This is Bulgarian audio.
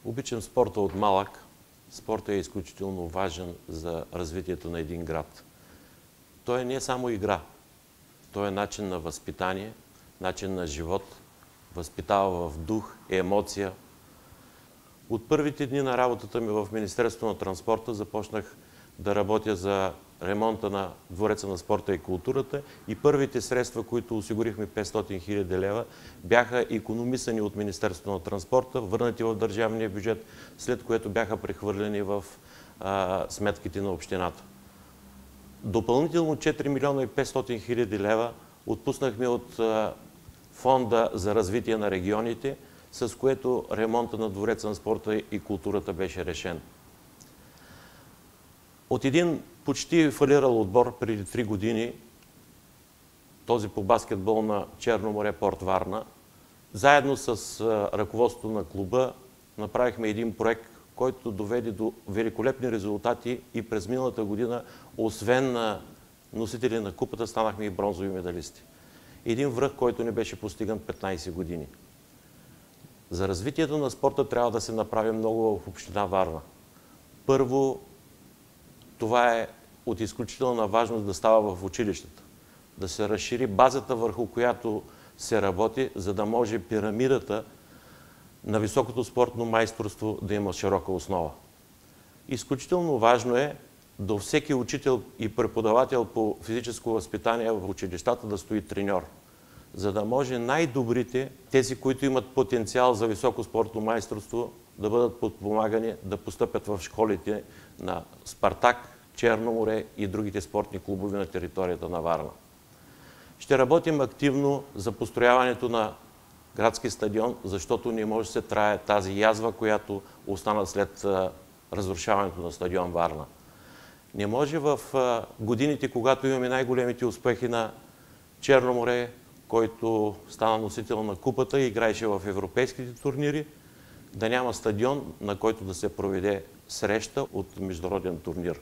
Обичам спорта от малък. Спортът е изключително важен за развитието на един град. Той не е само игра. Той е начин на възпитание, начин на живот, възпитава в дух, емоция. От първите дни на работата ми в Министерството на транспорта започнах да работя за ремонта на Двореца на спорта и културата и първите средства, които осигурихме 500 хиляди лева, бяха икономисани от Министерството на транспорта, върнати в държавния бюджет, след което бяха прехвърлени в сметките на общината. Допълнително 4 милиона и 500 хиляди лева отпуснахме от Фонда за развитие на регионите, с което ремонта на Двореца на спорта и културата беше решен. От един почти фалирал отбор преди 3 години, този по баскетбол на Черно море, Порт Варна, заедно с ръководството на клуба направихме един проект, който доведе до великолепни резултати и през миналата година, освен на носители на купата, станахме и бронзови медалисти. Един връх, който не беше постиган 15 години. За развитието на спорта трябва да се направи много в община Варна. Първо, това е от изключителна важност да става в училищата. Да се разшири базата, върху която се работи, за да може пирамидата на високото спортно майсторство да има широка основа. Изключително важно е до всеки учител и преподавател по физическо възпитание в училищата да стои треньор, за да може най-добрите, тези, които имат потенциал за високо спортно майсторство, да бъдат подпомагани да постъпят в школите на Спартак, Черно море и другите спортни клубове на територията на Варна. Ще работим активно за построяването на градски стадион, защото не може да се трае тази язва, която остана след разрушаването на стадион Варна. Не може в годините, когато имаме най-големите успехи на Черно море, който стана носител на купата и играеше в европейските турнири, да няма стадион, на който да се проведе среща от международен турнир.